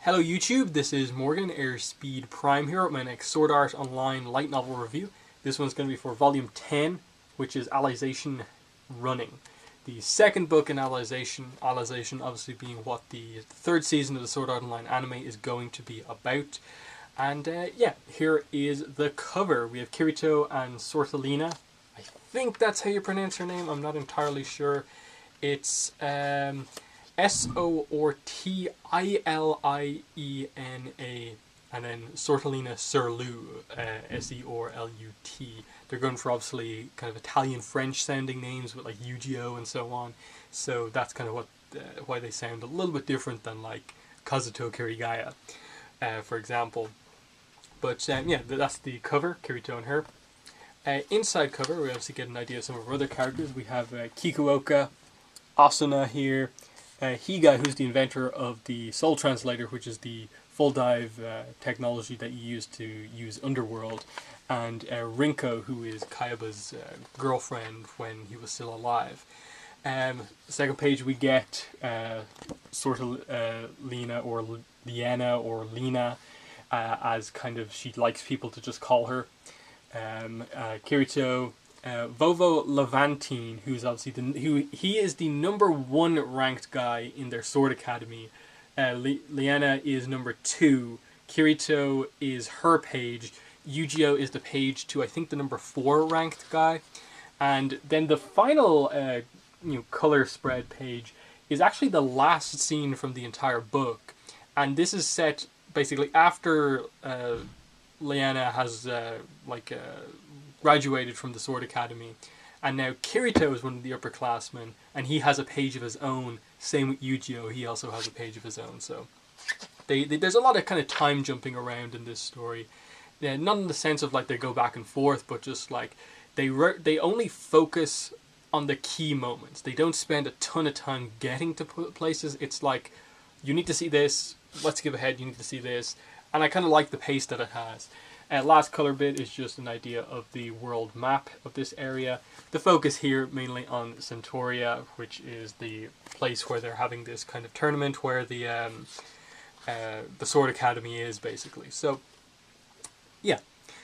Hello YouTube, this is Morgan, Airspeed Prime here with my next Sword Art Online light novel review. This one's going to be for Volume 10, which is Alicization Running. The second book in Alicization obviously being what the third season of the Sword Art Online anime is going to be about. And yeah, here is the cover. We have Kirito and Sortalina. I think that's how you pronounce her name, I'm not entirely sure. It's Sortiliena, and then Sortalina Serlu, Seorlut. They're going for obviously kind of Italian-French sounding names with like Yu-Gi-Oh and so on. So that's kind of what why they sound a little bit different than like Kazuto Kirigaya, for example. But yeah, that's the cover, Kirito and her. Inside cover, we obviously get an idea of some of our other characters. We have Kikuoka, Asuna here, Higa, who's the inventor of the Soul Translator, which is the full dive technology that you use to use Underworld, and Rinko, who is Kayaba's girlfriend when he was still alive. Second page we get sort of Lena or Liana or Lena, as kind of she likes people to just call her. Kirito, Vovo Levantine, who's obviously he is the #1 ranked guy in their Sword Academy. Liana is #2. Kirito is her page. Yu-Gi-Oh is the page to I think the #4 ranked guy, and then the final color spread page is actually the last scene from the entire book, and this is set basically after Liana has graduated from the Sword Academy, and now Kirito is one of the upperclassmen, and he has a page of his own. Same with Yu-Gi-Oh, he also has a page of his own. So there's a lot of kind of time jumping around in this story. Yeah, not in the sense of like they go back and forth, but just like they only focus on the key moments. They don't spend a ton of time getting to places. It's like, you need to see this, let's skip ahead, you need to see this. And I kind of like the pace that it has. Last color bit is just an idea of the world map of this area. The focus here mainly on Centauria, which is the place where they're having this kind of tournament where the Sword Academy is, basically. So, yeah.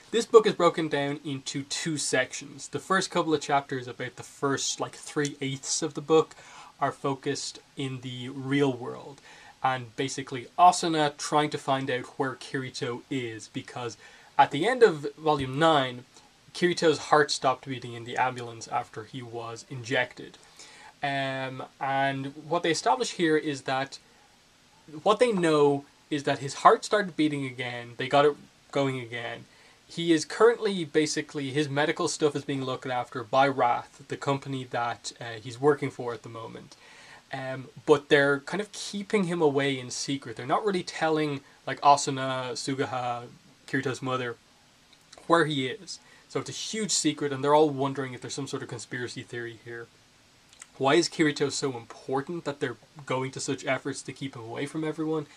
This book is broken down into 2 sections. The first couple of chapters, about the first like 3/8 of the book, are focused in the real world. And basically Asuna trying to find out where Kirito is, because at the end of Volume 9, Kirito's heart stopped beating in the ambulance after he was injected. And what they establish here is that what they know is that his heart started beating again, they got it going again. He is currently, basically, his medical stuff is being looked after by Wrath, the company that he's working for at the moment. But they're kind of keeping him away in secret. They're not really telling, like, Asuna, Sugaha, Kirito's mother, where he is. So it's a huge secret, and they're all wondering if there's some sort of conspiracy theory here. Why is Kirito so important that they're going to such efforts to keep him away from everyone?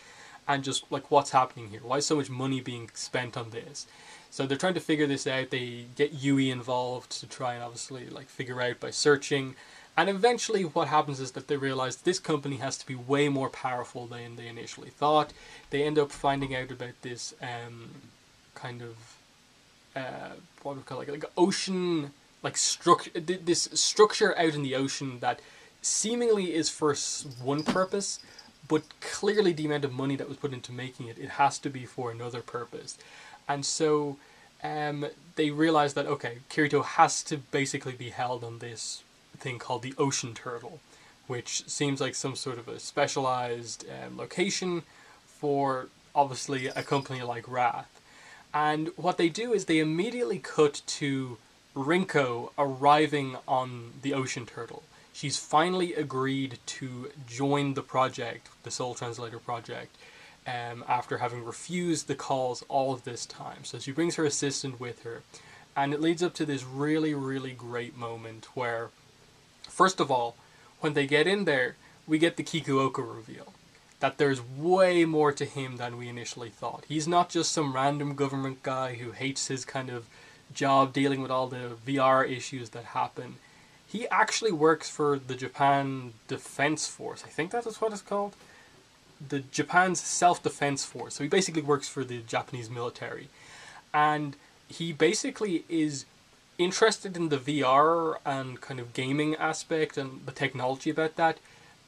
And just, like, what's happening here? Why is so much money being spent on this? So they're trying to figure this out. They get Yui involved to try and obviously, like, figure out by searching. And eventually what happens is that they realize this company has to be way more powerful than they initially thought. They end up finding out about this kind of what do we call it, like ocean, like this structure out in the ocean that seemingly is for one purpose, but clearly the amount of money that was put into making it has to be for another purpose. And so they realize that, okay, Kirito has to basically be held on this thing called the Ocean Turtle, which seems like some sort of a specialized location for, obviously, a company like Wrath. And what they do is they immediately cut to Rinko arriving on the Ocean Turtle. She's finally agreed to join the project, the Soul Translator project, after having refused the calls all of this time. So she brings her assistant with her, and it leads up to this really, really great moment where, first of all, when they get in there, we get the Kikuoka reveal. That there's way more to him than we initially thought. He's not just some random government guy who hates his kind of job dealing with all the VR issues that happen. He actually works for the Japan Defense Force. I think that is what it's called. the Japan's self-defense force. So he basically works for the Japanese military, and he basically is interested in the VR and kind of gaming aspect and the technology about that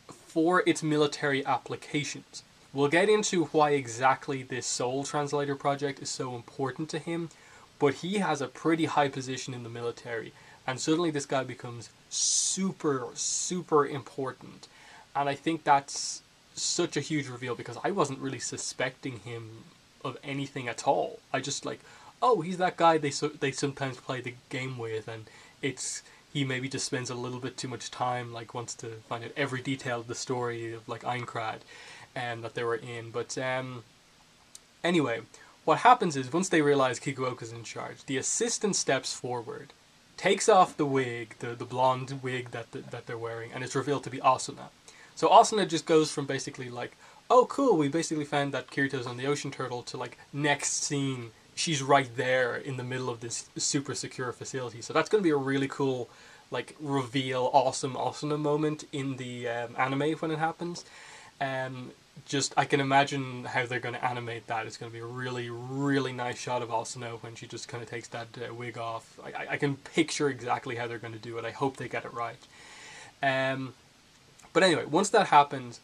for its military applications. We'll get into why exactly this Soul Translator project is so important to him, but he has a pretty high position in the military, and suddenly this guy becomes super, super important. And I think that's such a huge reveal, because I wasn't really suspecting him of anything at all. I just like, oh, he's that guy they sometimes play the game with, and he maybe just spends a little bit too much time, like wants to find out every detail of the story of like Aincrad that they were in. But anyway, what happens is once they realize Kikuoka's in charge, the assistant steps forward, takes off the wig, the blonde wig that they're wearing, and it's revealed to be Asuna. So Asuna just goes from basically like, oh cool, we basically found that Kirito's on the ocean turtle, to like next scene she's right there in the middle of this super secure facility. So that's going to be a really cool like reveal, awesome Asuna moment in the anime when it happens. Just I can imagine how they're going to animate that. It's going to be a really, really nice shot of Asuna when she just kind of takes that wig off. I can picture exactly how they're going to do it. I hope they get it right. But anyway, once that happens,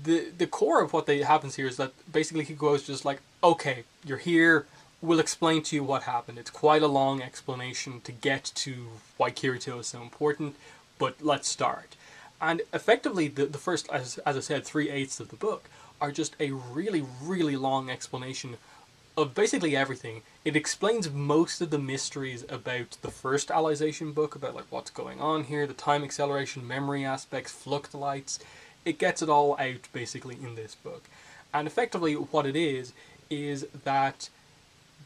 the core of what happens here is that basically Kikuo is just like, okay, you're here, we'll explain to you what happened. It's quite a long explanation to get to why Kirito is so important, but let's start. And effectively, the first, as I said, 3/8 of the book are just a really, really long explanation of basically everything. It explains most of the mysteries about the first Alicization book, about like what's going on here, the time acceleration, memory aspects, fluctolights. It gets it all out basically in this book. And effectively what it is that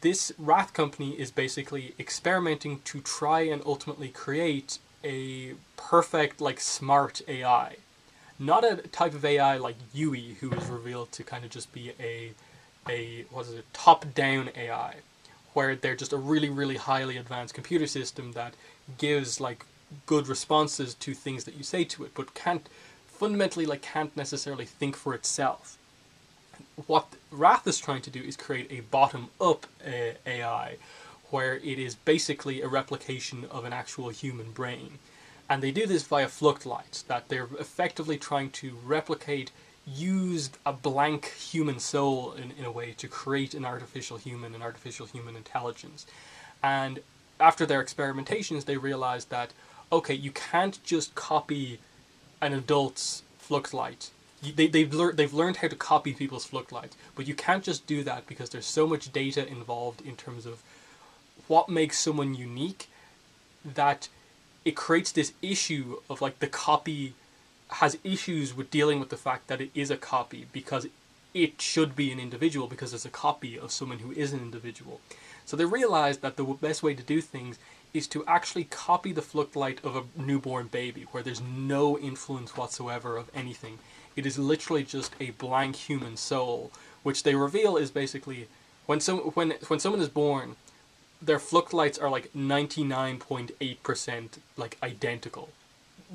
this Wrath Company is basically experimenting to try and ultimately create a perfect, like, smart AI. Not a type of AI like Yui, who is revealed to kind of just be a top-down AI, where they're just a really, really highly advanced computer system that gives, like, good responses to things that you say to it, but can't necessarily think for itself. What Wrath is trying to do is create a bottom-up AI, where it is basically a replication of an actual human brain. And they do this via fluctolights, that they're effectively trying to replicate, use a blank human soul in a way to create an artificial human intelligence. And after their experimentations, they realized that, okay, you can't just copy an adult's fluctolight. They've learned how to copy people's fluctolights, but you can't just do that, because there's so much data involved in terms of what makes someone unique, that it creates this issue of like the copy has issues with dealing with the fact that it is a copy, because it should be an individual, because it's a copy of someone who is an individual. So they realized that the best way to do things is to actually copy the fluctolight of a newborn baby, where there's no influence whatsoever of anything. It is literally just a blank human soul, which they reveal is basically when someone is born, their fluctolights are like 99.8% like identical.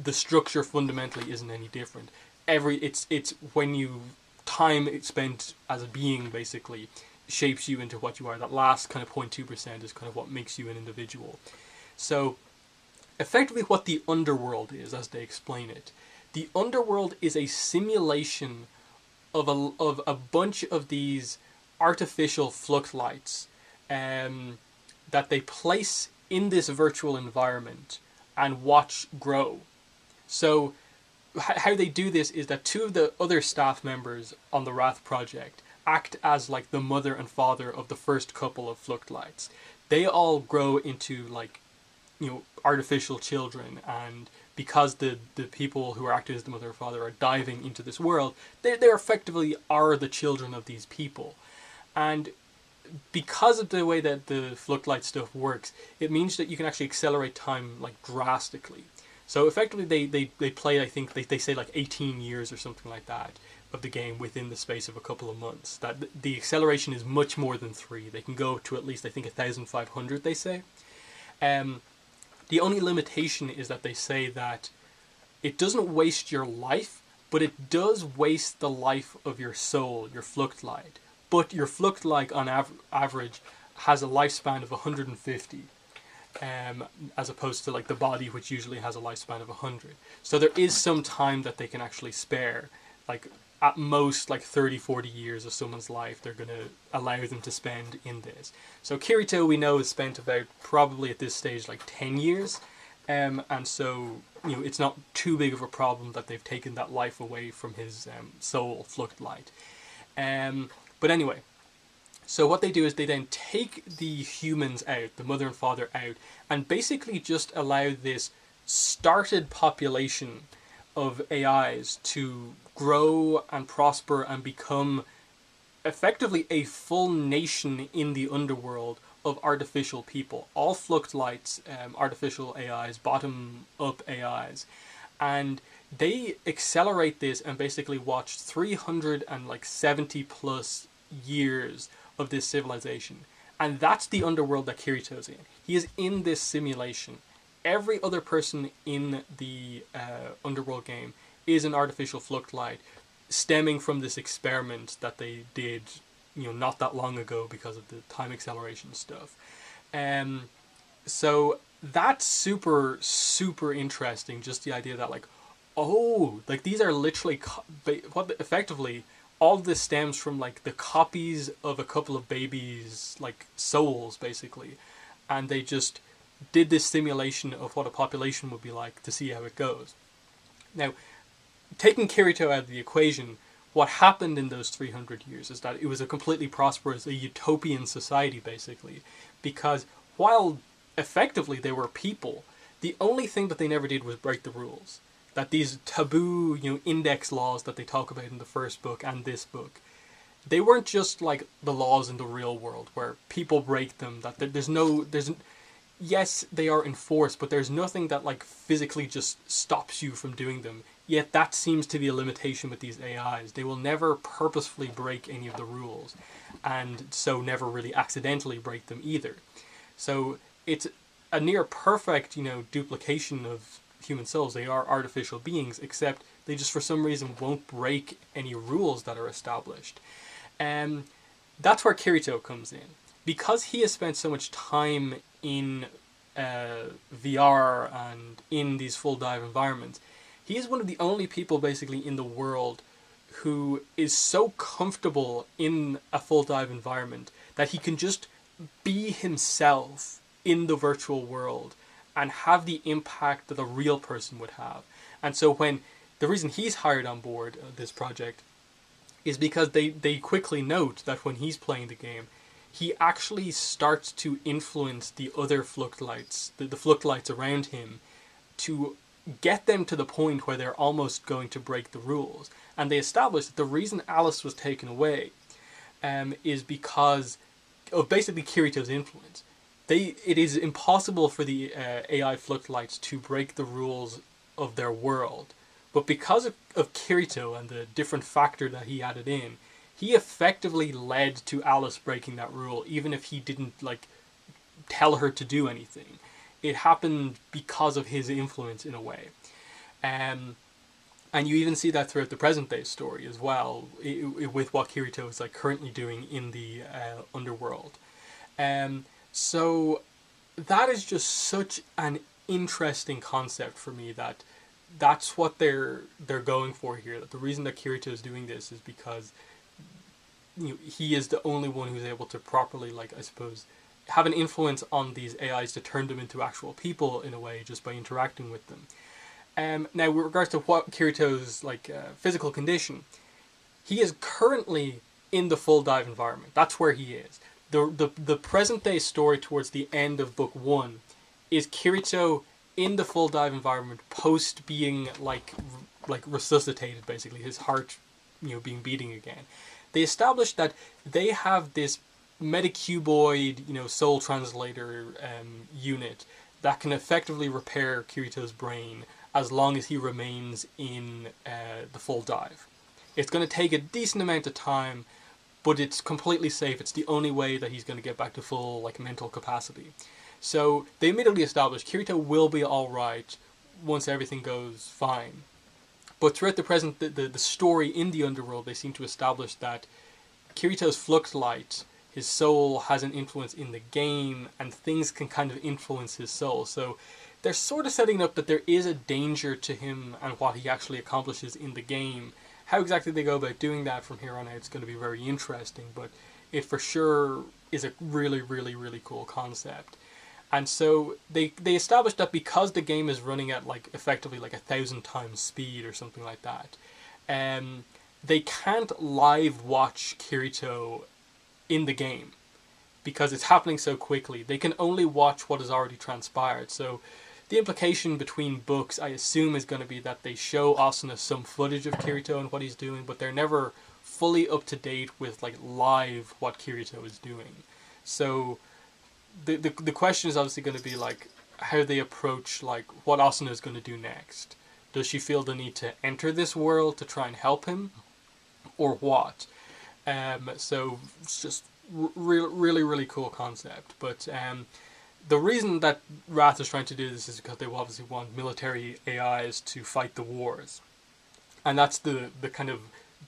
The structure fundamentally isn't any different. It's when you time spent as a being basically shapes you into what you are. That last kind of 0.2% is kind of what makes you an individual. So effectively what the Underworld is, as they explain it, the Underworld is a simulation of a bunch of these artificial fluctolights that they place in this virtual environment and watch grow. So how they do this is that two of the other staff members on the Wrath project act as like the mother and father of the first couple of fluctolights. They all grow into like, artificial children, and because the people who are acting as the mother and father are diving into this world, they effectively are the children of these people. And because of the way that the fluctolight stuff works, it means that you can actually accelerate time like drastically. So effectively they play, I think they say like 18 years or something like that of the game within the space of a couple of months. That the acceleration is much more than 3. They can go to at least, I think, 1,500, they say. The only limitation is that they say that it doesn't waste your life, but it does waste the life of your soul, your Fluchtlight. But your Fluchtlight on average has a lifespan of 150, as opposed to like the body, which usually has a lifespan of 100. So there is some time that they can actually spare, like at most like 30-40 years of someone's life they're going to allow them to spend in this. So Kirito, we know, has spent about, probably at this stage, like 10 years, and so, you know, it's not too big of a problem that they've taken that life away from his soul, Fluchtlight. But anyway, so what they do is they then take the humans out, the mother and father out, and basically just allow this started population of AIs to grow and prosper and become effectively a full nation in the underworld of artificial people. All Fluchtlights, artificial AIs, bottom-up AIs. And they accelerate this and basically watch 370 plus years of this civilization. And that's the underworld that Kirito's in. He is in this simulation. Every other person in the Underworld game is an artificial Fluchtlight, stemming from this experiment that they did, you know, not that long ago because of the time acceleration stuff. So that's super, super interesting. Just the idea that, like, oh, like these are literally what effectively all of this stems from, like, the copies of a couple of babies, like, souls basically, and they just did this simulation of what a population would be like to see how it goes. Now, taking Kirito out of the equation, what happened in those 300 years is that it was a completely prosperous, a utopian society, basically, because while effectively they were people, the only thing that they never did was break the rules. That these taboo, you know, index laws that they talk about in the first book and this book, they weren't just like the laws in the real world where people break them, that yes, they are enforced, but there's nothing that like physically just stops you from doing them. Yet that seems to be a limitation with these AIs. They will never purposefully break any of the rules, and so never really accidentally break them either. So it's a near perfect, you know, duplication of human souls. They are artificial beings, except they just for some reason won't break any rules that are established. And that's where Kirito comes in. Because he has spent so much time in VR and in these full dive environments, he is one of the only people basically in the world who is so comfortable in a full dive environment that he can just be himself in the virtual world and have the impact that a real person would have. And so when the reason he's hired on board this project is because they quickly note that when he's playing the game, he actually starts to influence the other Fluchtlights, the Fluchtlights around him, to get them to the point where they're almost going to break the rules. And they establish that the reason Alice was taken away is because of basically Kirito's influence. It is impossible for the AI Fluchtlights to break the rules of their world. But because of Kirito and the different factor that he added in, he effectively led to Alice breaking that rule, even if he didn't like tell her to do anything. It happened because of his influence in a way. And you even see that throughout the present day story as well, with what Kirito is like currently doing in the Underworld. So that is just such an interesting concept for me, that's what they're going for here. That the reason that Kirito is doing this is because, you know, he is the only one who's able to properly, like, I suppose, have an influence on these AIs to turn them into actual people in a way, just by interacting with them. Now, with regards to what Kirito's like physical condition, he is currently in the full dive environment. That's where he is. The present day story towards the end of book 1 is Kirito in the full dive environment post being like resuscitated, basically, his heart, you know, being beating again. They established that they have this metacuboid, you know, soul translator unit that can effectively repair Kirito's brain as long as he remains in the full dive. It's going to take a decent amount of time, but it's completely safe. It's the only way that he's going to get back to full like mental capacity. So they immediately established Kirito will be all right once everything goes fine. But throughout the story in the Underworld, they seem to establish that Kirito's Flux Light, his soul, has an influence in the game, and things can kind of influence his soul. So they're sort of setting up that there is a danger to him and what he actually accomplishes in the game. How exactly they go about doing that from here on out is going to be very interesting, but it for sure is a really, really, really cool concept. And so they established that because the game is running at like effectively like 1,000 times speed or something like that, they can't live watch Kirito in the game because it's happening so quickly. They can only watch what has already transpired. So the implication between books, I assume, is going to be that they show Asuna some footage of Kirito and what he's doing, but they're never fully up to date with like live what Kirito is doing. So the question is obviously going to be like how they approach like what Asuna is going to do next. Does she feel the need to enter this world to try and help him, or what? So it's just really, really cool concept. But the reason that Wrath is trying to do this is because they obviously want military AIs to fight the wars. And that's the kind of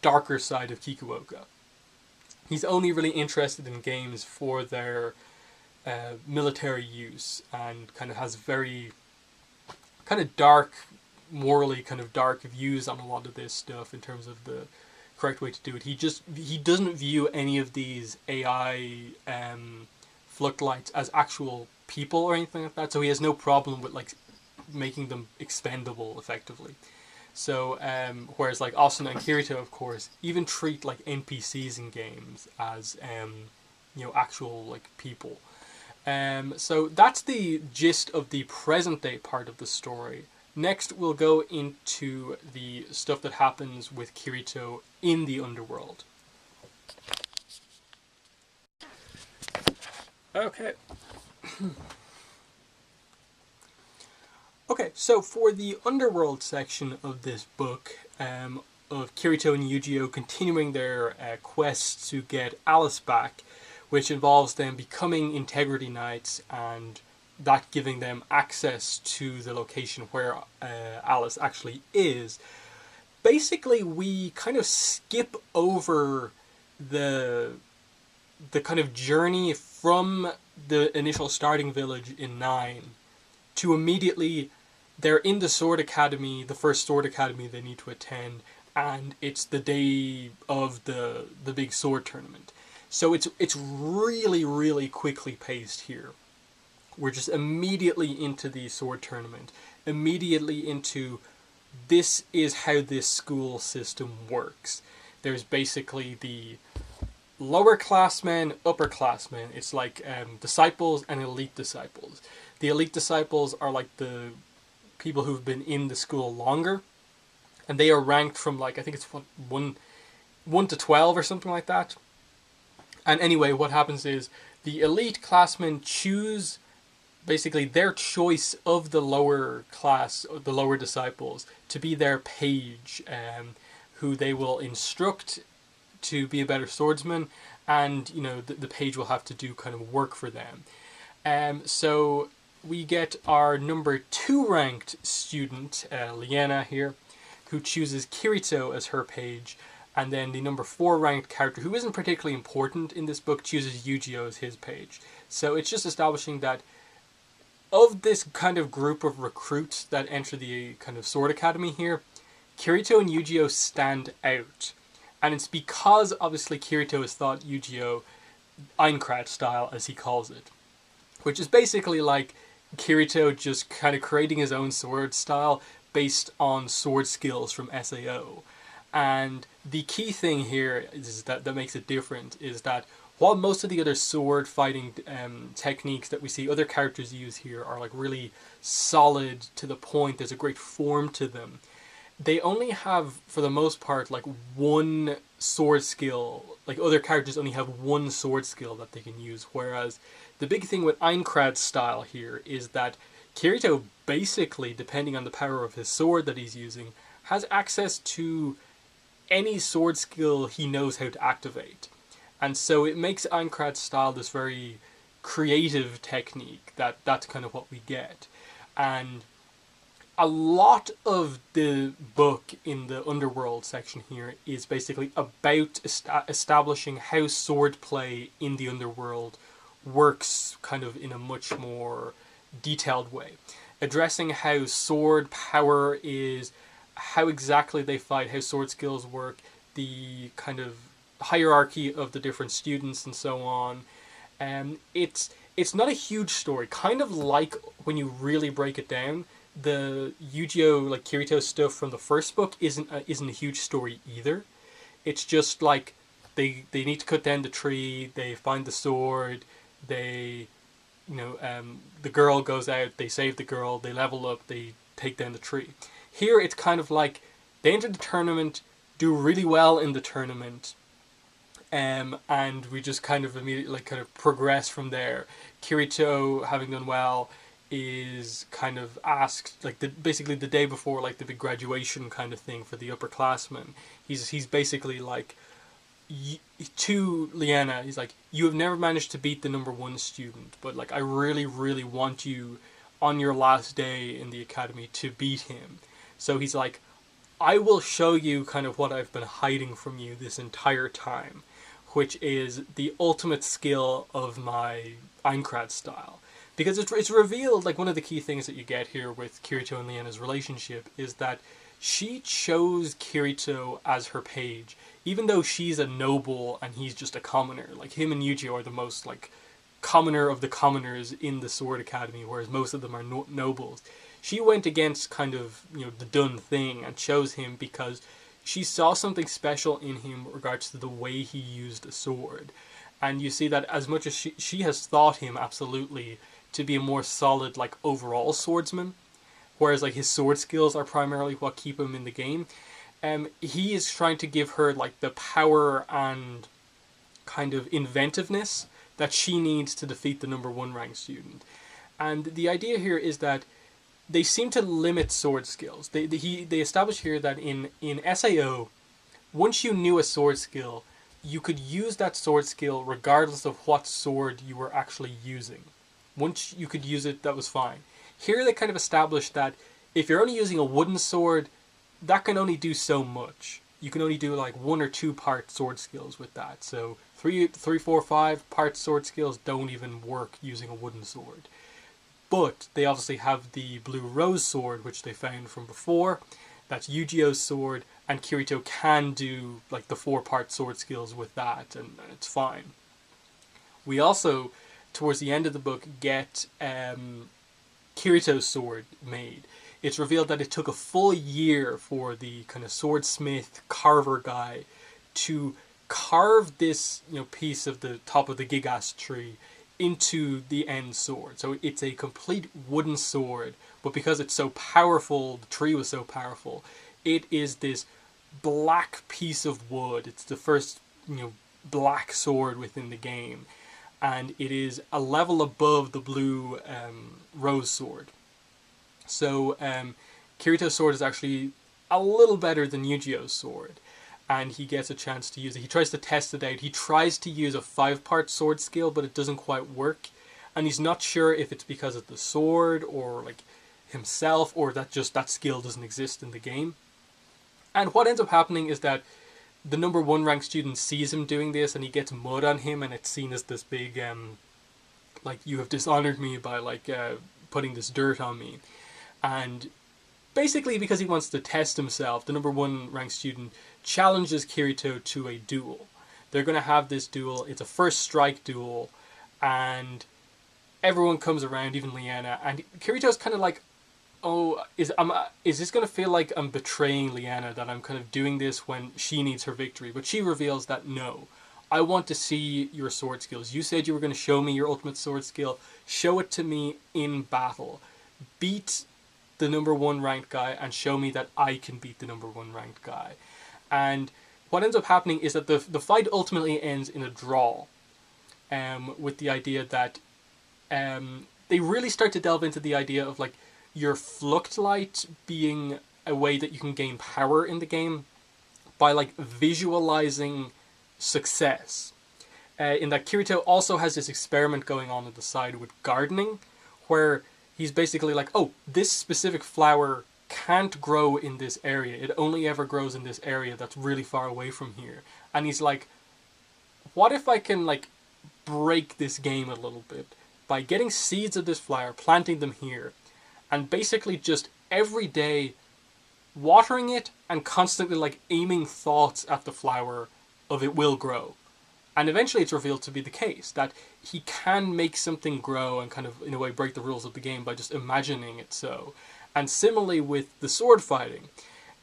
darker side of Kikuoka. He's only really interested in games for their military use, and kind of has very kind of dark, morally kind of dark views on a lot of this stuff in terms of the correct way to do it. He doesn't view any of these AI Floodlights as actual people or anything like that, so he has no problem with like making them expendable effectively. So whereas like Asuna and Kirito, of course, even treat like NPCs in games as actual like people. So that's the gist of the present day part of the story. Next, we'll go into the stuff that happens with Kirito in the Underworld. Okay. Okay, so for the Underworld section of this book, of Kirito and Yu-Gi-Oh continuing their quest to get Alice back, which involves them becoming Integrity Knights and that giving them access to the location where Alice actually is. Basically, we kind of skip over the kind of journey from the initial starting village in 9 to immediately they're in the Sword Academy, the first Sword Academy they need to attend, and it's the day of the big sword tournament. So it's really, really quickly paced here. We're just immediately into the sword tournament, immediately into this is how this school system works. There's basically the lower classmen, upper classmen. It's like disciples and elite disciples. The elite disciples are like the people who've been in the school longer, and they are ranked from like, I think it's 1 to 12 or something like that. And anyway, what happens is the elite classmen choose basically their choice of the lower class, the lower disciples, to be their page, who they will instruct to be a better swordsman, and the page will have to do kind of work for them. So we get our number 2 ranked student, Liana here, who chooses Kirito as her page, and then the number 4 ranked character, who isn't particularly important in this book, chooses Yu-Gi-Oh as his page. So it's just establishing that of this kind of group of recruits that enter the kind of Sword Academy here, Kirito and Yu-Gi-Oh stand out. And it's because, obviously, Kirito has thought Yu-Gi-Oh Aincrad style, as he calls it. Which is basically like Kirito just kind of creating his own sword style based on sword skills from SAO. And the key thing here is that makes it different is that while most of the other sword fighting techniques that we see other characters use here are like really solid to the point, there's a great form to them, they only have, for the most part, like one sword skill. Like other characters only have one sword skill that they can use, whereas the big thing with Aincrad's style here is that Kirito basically, depending on the power of his sword that he's using, has access to any sword skill he knows how to activate. And so it makes Aincrad's style this very creative technique that's kind of what we get. And a lot of the book in the Underworld section here is basically about establishing how swordplay in the Underworld works kind of in a much more detailed way. Addressing how sword power is, how exactly they fight, how sword skills work, the kind of hierarchy of the different students and so on. It's not a huge story. Kind of like when you really break it down, the Yu-Gi-Oh! Like Kirito stuff from the first book isn't a huge story either. It's just like they need to cut down the tree, they find the sword, they the girl goes out, they save the girl, they level up, they take down the tree. Here it's kind of like they enter the tournament, do really well in the tournament, and we just kind of immediately kind of progress from there. Kirito, having done well, is kind of asked like basically the day before like the big graduation kind of thing for the upperclassmen. He's basically like to Leanna, he's like, you have never managed to beat the number one student, but like I really, really want you on your last day in the academy to beat him. So he's like, I will show you kind of what I've been hiding from you this entire time, which is the ultimate skill of my Aincrad style. Because it's revealed, like one of the key things that you get here with Kirito and Leanna's relationship is that she chose Kirito as her page, even though she's a noble and he's just a commoner. Like him and Yuji are the most like commoner of the commoners in the Sword Academy, whereas most of them are nobles. She went against kind of the done thing and chose him because she saw something special in him in regards to the way he used a sword. And you see that as much as she has thought him absolutely to be a more solid like overall swordsman, whereas like his sword skills are primarily what keep him in the game. He is trying to give her like the power and kind of inventiveness that she needs to defeat the number one ranked student. And the idea here is that they seem to limit sword skills. They establish here that in SAO, once you knew a sword skill, you could use that sword skill regardless of what sword you were actually using. Once you could use it, that was fine. Here they kind of established that if you're only using a wooden sword, that can only do so much. You can only do like 1 or 2 part sword skills with that. So 3, 4, 5 part sword skills don't even work using a wooden sword. But they obviously have the blue rose sword, which they found from before. That's Yu-Gi-Oh's sword, and Kirito can do like the 4-part sword skills with that, and it's fine. We also, towards the end of the book, get Kirito's sword made. It's revealed that it took a full year for the kind of swordsmith carver guy to carve this piece of the top of the Gigas tree into the end sword. So it's a complete wooden sword, but because it's so powerful, the tree was so powerful, it is this black piece of wood. It's the first black sword within the game, and it is a level above the blue rose sword. So Kirito's sword is actually a little better than Yu-Gi-Oh's sword, and he gets a chance to use it. He tries to test it out. He tries to use a 5-part sword skill, but it doesn't quite work, and he's not sure if it's because of the sword or like himself, or that just that skill doesn't exist in the game. And what ends up happening is that the number 1 ranked student sees him doing this, and he gets mud on him, and it's seen as this big like, you have dishonored me by like putting this dirt on me. And basically, because he wants to test himself, the number 1 ranked student challenges Kirito to a duel. They're going to have this duel. It's a first strike duel, and everyone comes around, even Leanna, and Kirito's kind of like, oh, is this going to feel like I'm betraying Leanna, that I'm kind of doing this when she needs her victory? But she reveals that, no, I want to see your sword skills. You said you were going to show me your ultimate sword skill. Show it to me in battle. Beat the number 1 ranked guy and show me that I can beat the number 1 ranked guy. And what ends up happening is that the fight ultimately ends in a draw, with the idea that they really start to delve into the idea of like your Fluctlight being a way that you can gain power in the game by like visualizing success. In that Kirito also has this experiment going on the side with gardening, where he's basically like, oh, this specific flower can't grow in this area. It only ever grows in this area that's really far away from here. And he's like, what if I can like break this game a little bit by getting seeds of this flower, planting them here, and basically just every day watering it and constantly like aiming thoughts at the flower of it will grow. And eventually it's revealed to be the case, that he can make something grow and kind of, in a way, break the rules of the game by just imagining it so. And similarly with the sword fighting,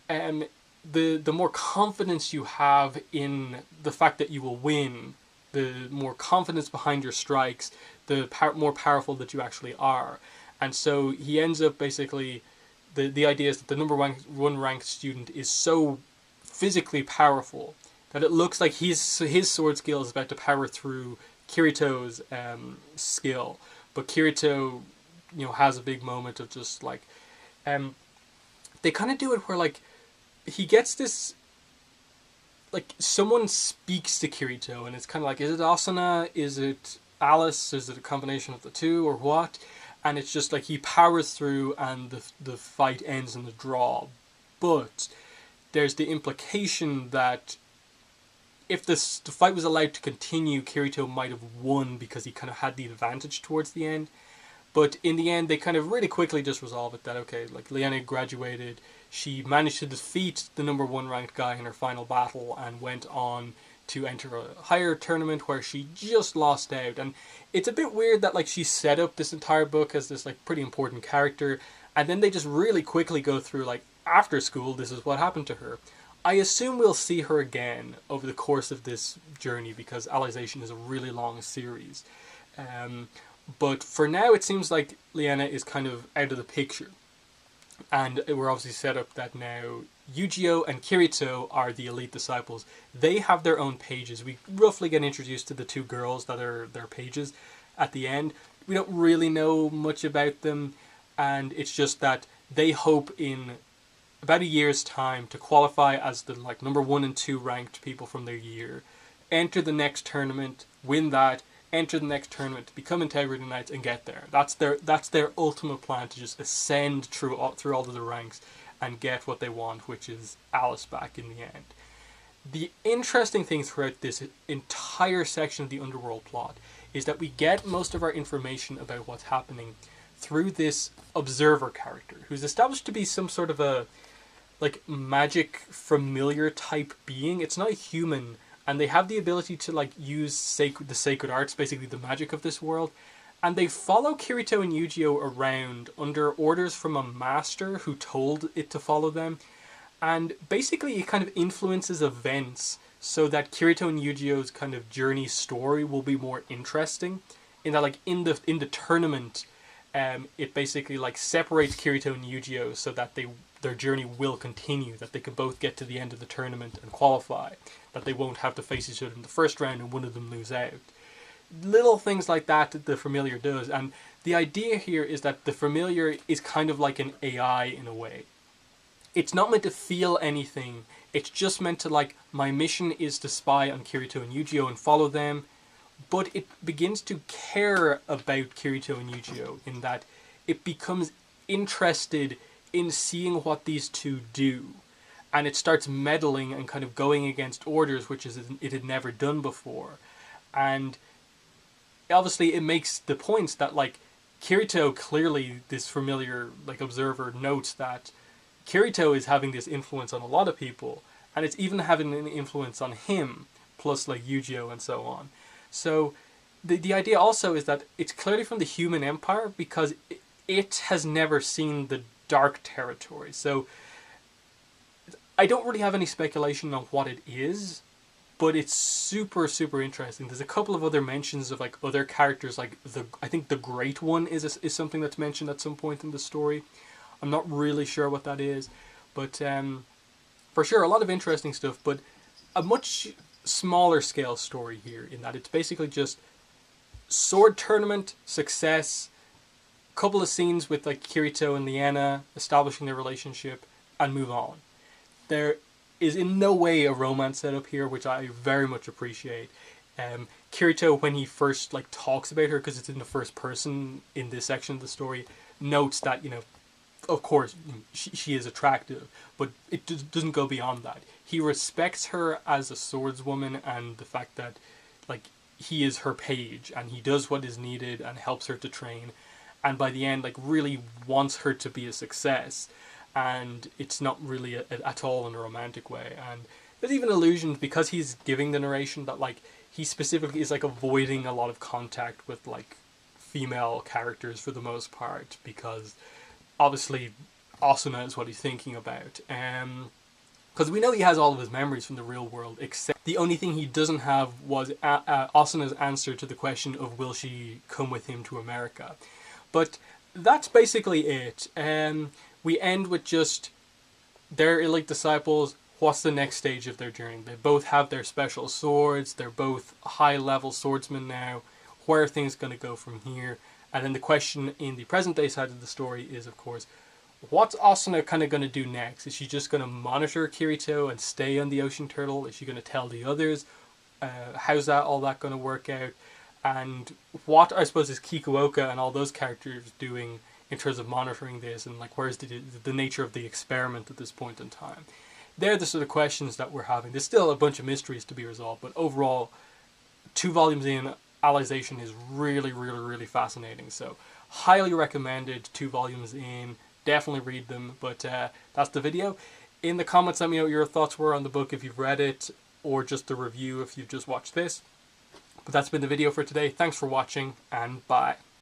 the more confidence you have in the fact that you will win, the more confidence behind your strikes, the more powerful that you actually are. And so he ends up basically, the idea is that the number one ranked student is so physically powerful that it looks like his sword skill is about to power through Kirito's skill. But Kirito, has a big moment of just like, they kind of do it where like, he gets this, like someone speaks to Kirito and it's kind of like, is it Asuna, is it Alice, is it a combination of the two or what? And it's just like he powers through and the fight ends in a draw. But there's the implication that if the fight was allowed to continue, Kirito might have won because he kind of had the advantage towards the end. But in the end, they kind of really quickly just resolve it that, okay, like Liana graduated, she managed to defeat the number one ranked guy in her final battle and went on to enter a higher tournament where she just lost out. And it's a bit weird that like she set up this entire book as this like pretty important character, and then they just really quickly go through like, after school, this is what happened to her. I assume we'll see her again over the course of this journey because Alicization is a really long series. But for now, it seems like Liana is kind of out of the picture. And we're obviously set up that now Yu-Gi-Oh! And Kirito are the elite disciples. They have their own pages. We roughly get introduced to the two girls that are their pages at the end. We don't really know much about them, and it's just that they hope in about a year's time to qualify as the like number 1 and 2 ranked people from their year, enter the next tournament, win that, enter the next tournament, become Integrity Knights, and get there. That's their ultimate plan, to just ascend through all of the ranks and get what they want, which is Alice back in the end. The interesting thing throughout this entire section of the Underworld plot is that we get most of our information about what's happening through this observer character, who's established to be some sort of a like magic familiar type being. It's not a human, and they have the ability to like use the sacred arts, basically the magic of this world. And they follow Kirito and Yu-Gi-Oh around under orders from a master who told it to follow them. And basically it kind of influences events so that Kirito and Yu-Gi-Oh's kind of journey story will be more interesting. In that like in the tournament, it basically like separates Kirito and Yu-Gi-Oh so that their journey will continue, that they can both get to the end of the tournament and qualify, that they won't have to face each other in the first round and one of them lose out. Little things like that the familiar does, and the idea here is that the familiar is kind of like an AI in a way. It's not meant to feel anything, it's just meant to like, my mission is to spy on Kirito and Yu-Gi-Oh and follow them, but it begins to care about Kirito and Yu-Gi-Oh in that it becomes interested in seeing what these two do, and it starts meddling and kind of going against orders, which it had never done before. And obviously it makes the points that like Kirito, clearly this familiar like observer notes that Kirito is having this influence on a lot of people, and it's even having an influence on him, plus like Yu-Gi-Oh and so on. So the idea also is that it's clearly from the human empire because it has never seen the dark territory. So I don't really have any speculation on what it is, but it's super, super interesting. There's a couple of other mentions of like other characters, like I think the Great One is something that's mentioned at some point in the story. I'm not really sure what that is, but for sure a lot of interesting stuff, but a much smaller scale story here in that it's basically just sword tournament, success, couple of scenes with like Kirito and Liana establishing their relationship, and move on. There is in no way a romance set up here, which I very much appreciate. Kirito, when he first like talks about her, because it's in the first person in this section of the story, notes that, you know, of course she is attractive, but it doesn't go beyond that. He respects her as a swordswoman, and the fact that like he is her page and he does what is needed and helps her to train, and by the end like really wants her to be a success. And it's not really at all in a romantic way. And there's even allusions, because he's giving the narration, that like he specifically is like avoiding a lot of contact with like female characters for the most part, because obviously Asuna is what he's thinking about. Because we know he has all of his memories from the real world, except the only thing he doesn't have was Asuna's answer to the question of will she come with him to America. But that's basically it. We end with just their elite disciples. What's the next stage of their journey? They both have their special swords. They're both high-level swordsmen now. Where are things going to go from here? And then the question in the present-day side of the story is, of course, what's Asuna kind of going to do next? Is she just going to monitor Kirito and stay on the Ocean Turtle? Is she going to tell the others? How's all that going to work out? And what, I suppose, is Kikuoka and all those characters doing in terms of monitoring this? And like, where's the nature of the experiment at this point in time? They're the sort of questions that we're having. There's still a bunch of mysteries to be resolved, but overall, 2 volumes in, Alicization is really, really, really fascinating. So, highly recommended. 2 volumes in. Definitely read them. But that's the video. In the comments, let me know what your thoughts were on the book if you've read it, or just the review if you've just watched this. But that's been the video for today. Thanks for watching, and bye.